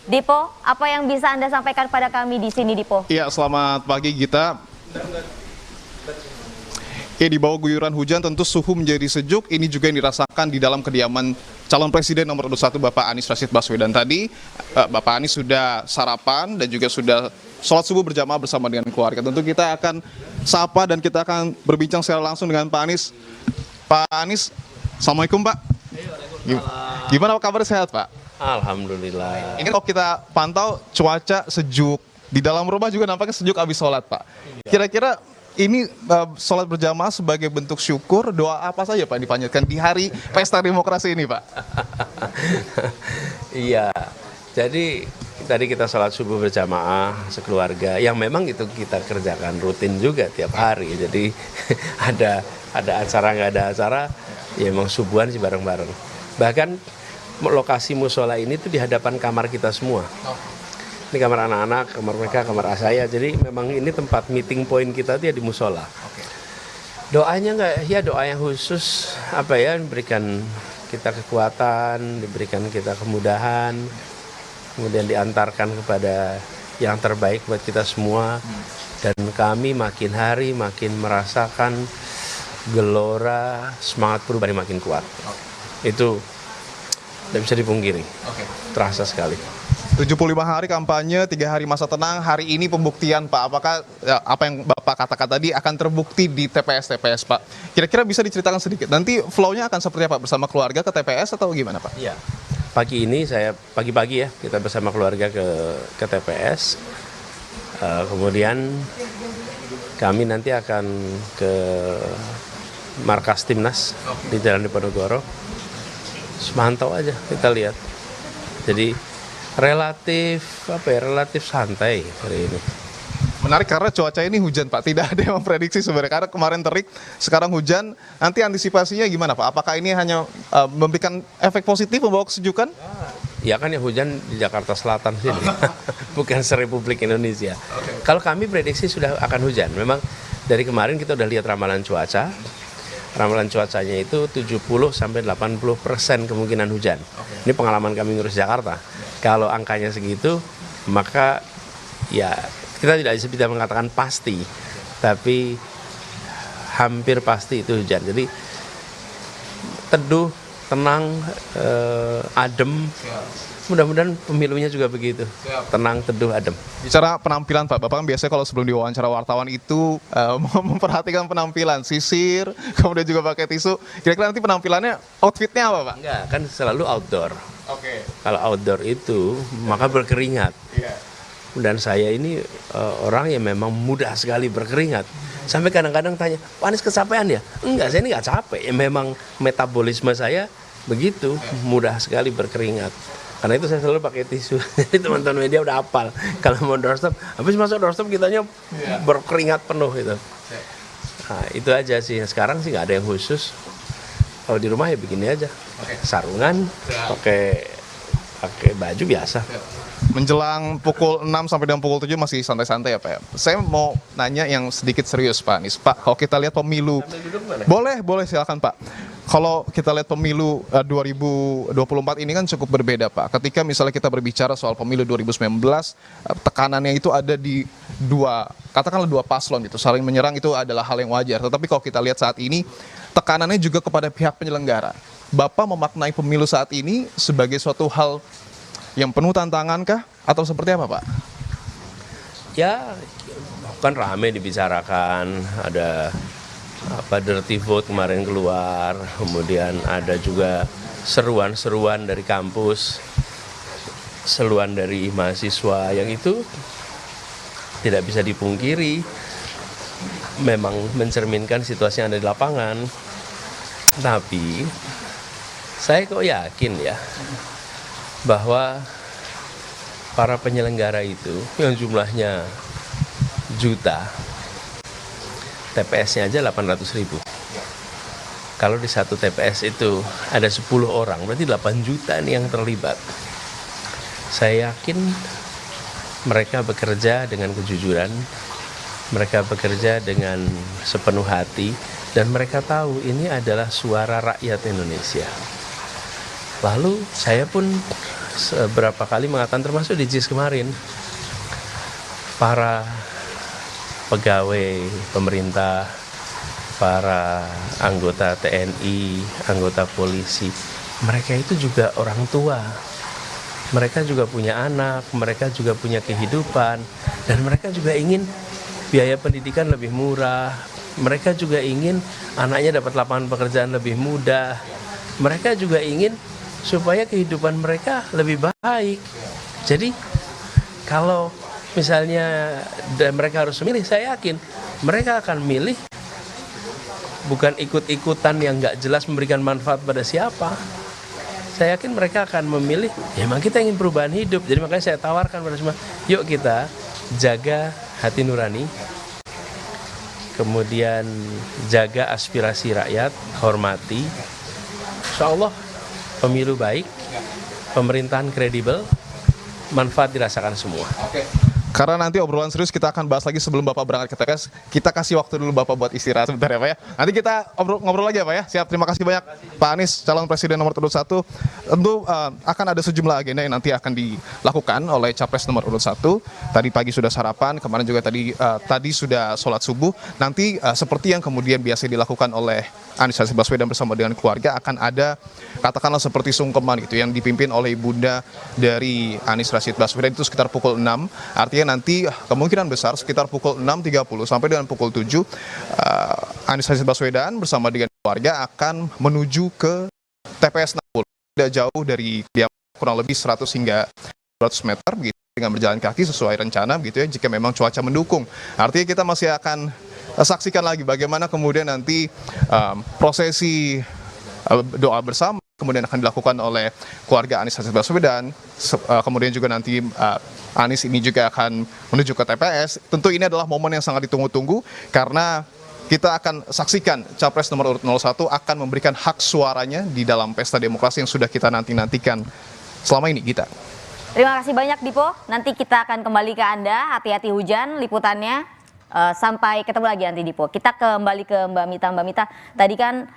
Dipo, apa yang bisa Anda sampaikan pada kami di sini, Dipo? Iya, selamat pagi Gita. Ya, di bawah guyuran hujan tentu suhu menjadi sejuk. Ini juga yang dirasakan di dalam kediaman calon presiden nomor 1 Bapak Anies Rashid Baswedan. Tadi Bapak Anies sudah sarapan dan juga sudah sholat subuh berjamaah bersama dengan keluarga. Tentu kita akan sapa dan kita akan berbincang secara langsung dengan Pak Anies. Pak Anies, Assalamualaikum Pak. Gimana kabar, sehat Pak? Alhamdulillah. Ini kalau kita pantau cuaca sejuk. Di dalam rumah juga nampaknya sejuk habis sholat Pak. Kira-kira ini sholat berjamaah sebagai bentuk syukur, doa apa saja Pak dipanjatkan di hari pesta demokrasi ini Pak? Iya, jadi tadi kita sholat subuh berjamaah sekeluarga, yang memang itu kita kerjakan rutin juga tiap hari. Jadi ada acara nggak ada acara, ya emang subuhan sih bareng-bareng. Bahkan lokasi musola ini tuh di hadapan kamar kita semua. Ini kamar anak-anak, kamar mereka, kamar saya. Jadi memang ini tempat meeting point kita tuh ya di musola. Doanya nggak, ya doa yang khusus, apa ya, diberikan kita kekuatan, diberikan kita kemudahan, kemudian diantarkan kepada yang terbaik buat kita semua. Dan kami makin hari makin merasakan gelora semangat perubahan makin kuat. Itu tidak bisa dipungkiri, terasa sekali. 75 hari kampanye, 3 hari masa tenang, hari ini pembuktian Pak. Apakah apa yang Bapak katakan tadi akan terbukti di TPS Pak? Kira-kira bisa diceritakan sedikit, nanti flow-nya akan seperti apa, bersama keluarga ke TPS atau gimana Pak? Iya, pagi-pagi ya kita bersama keluarga ke TPS. Kemudian kami nanti akan ke markas Timnas di Jalan Diponegoro. Semantau aja kita lihat. Jadi relatif santai hari ini. Menarik karena cuaca ini hujan Pak, tidak ada yang memprediksi sebenarnya, karena kemarin terik, sekarang hujan. Nanti antisipasinya gimana Pak? Apakah ini hanya memberikan efek positif, membawa kesejukan? Ya kan, yang hujan di Jakarta Selatan sini, bukan se-Republik Indonesia. Kalau kami prediksi sudah akan hujan. Memang dari kemarin kita udah lihat ramalan cuaca. Ramalan cuacanya itu 70-80% kemungkinan hujan. Ini pengalaman kami ngurus Jakarta. Kalau angkanya segitu, maka ya kita tidak bisa mengatakan pasti, tapi hampir pasti itu hujan. Jadi teduh, tenang, adem. Mudah-mudahan pemilunya juga begitu, tenang, teduh, adem. Bicara penampilan Pak, Bapak kan biasanya kalau sebelum diwawancara wartawan itu memperhatikan penampilan, sisir, kemudian juga pakai tisu. Kira-kira nanti penampilannya, outfitnya apa Pak? Enggak, kan selalu outdoor. Oke. Kalau outdoor itu, maka berkeringat. Iya. Dan saya ini orang yang memang mudah sekali berkeringat. Sampai kadang-kadang tanya, Pak Anies kecapean ya? Enggak, saya ini enggak capek. Ya, memang metabolisme saya begitu, mudah sekali berkeringat. Karena itu saya selalu pakai tisu. Jadi teman-teman media udah hafal. Kalau mau doorstep, habis masuk doorstep kitanya berkeringat penuh gitu. Nah, itu aja sih. Sekarang sih nggak ada yang khusus. Kalau di rumah ya begini aja. Sarungan, pakai baju biasa. Menjelang pukul 6 sampai dengan pukul 7 masih santai-santai ya Pak ya. Saya mau nanya yang sedikit serius Pak Anies. Pak, kalau kita lihat pemilu, boleh silakan Pak. Kalau kita lihat pemilu 2024 ini kan cukup berbeda Pak. Ketika misalnya kita berbicara soal pemilu 2019, tekanannya itu ada di katakanlah dua paslon gitu. Saling menyerang itu adalah hal yang wajar. Tetapi kalau kita lihat saat ini, tekanannya juga kepada pihak penyelenggara. Bapak memaknai pemilu saat ini sebagai suatu hal yang penuh tantangan kah? Atau seperti apa Pak? Ya, kan rame dibicarakan, ada dirty vote kemarin keluar, kemudian ada juga seruan-seruan dari kampus, seruan dari mahasiswa, yang itu tidak bisa dipungkiri, memang mencerminkan situasi yang ada di lapangan. Tapi saya kok yakin ya, bahwa para penyelenggara itu yang jumlahnya juta, TPS-nya aja 800.000. Kalau di satu TPS itu ada 10 orang, berarti 8 juta nih yang terlibat. Saya yakin mereka bekerja dengan kejujuran, mereka bekerja dengan sepenuh hati, dan mereka tahu ini adalah suara rakyat Indonesia. Lalu saya pun beberapa kali mengatakan, termasuk di JIS kemarin, para pegawai pemerintah, para anggota TNI, anggota polisi, mereka itu juga orang tua. Mereka juga punya anak, mereka juga punya kehidupan, dan mereka juga ingin biaya pendidikan lebih murah. Mereka juga ingin anaknya dapat lapangan pekerjaan lebih mudah. Mereka juga ingin supaya kehidupan mereka lebih baik. Jadi kalau misalnya mereka harus memilih, saya yakin mereka akan milih bukan ikut-ikutan yang nggak jelas memberikan manfaat pada siapa. Saya yakin mereka akan memilih, ya memang kita ingin perubahan hidup. Jadi makanya saya tawarkan pada semua, yuk kita jaga hati nurani, kemudian jaga aspirasi rakyat, hormati. Insya Allah pemilu baik, pemerintahan kredibel, manfaat dirasakan semua. Karena nanti obrolan serius kita akan bahas lagi sebelum Bapak berangkat ke TPS. Kita kasih waktu dulu Bapak buat istirahat sebentar ya Pak ya. Nanti kita ngobrol lagi ya Pak ya. Siap, terima kasih banyak Pak Anies, calon presiden nomor urut 1. Tentu akan ada sejumlah agenda yang nanti akan dilakukan oleh capres nomor urut 1. Tadi pagi sudah sarapan, kemarin juga tadi sudah sholat subuh. Nanti seperti yang kemudian biasa dilakukan oleh Anies Rashid Baswedan bersama dengan keluarga, akan ada katakanlah seperti sungkeman gitu yang dipimpin oleh ibunda dari Anies Rashid Baswedan, itu sekitar pukul 6. Artinya nanti kemungkinan besar sekitar pukul 6.30 sampai dengan pukul 7 Anies Rashid Baswedan bersama dengan keluarga akan menuju ke TPS 60. Tidak jauh dari dia, kurang lebih 100 hingga 200 meter begitu, dengan berjalan kaki sesuai rencana begitu ya, jika memang cuaca mendukung. Artinya kita masih akan saksikan lagi bagaimana kemudian nanti prosesi doa bersama kemudian akan dilakukan oleh keluarga Anies Rashid Baswedan. Kemudian juga nanti Anies ini juga akan menuju ke TPS. Tentu ini adalah momen yang sangat ditunggu-tunggu karena kita akan saksikan capres nomor urut 01 akan memberikan hak suaranya di dalam pesta demokrasi yang sudah kita nantikan selama ini, Gita. Terima kasih banyak Dipo. Nanti kita akan kembali ke Anda. Hati-hati hujan liputannya. Sampai ketemu lagi nanti Dipo. Kita kembali ke Mbak Mita. Mbak Mita, tadi kan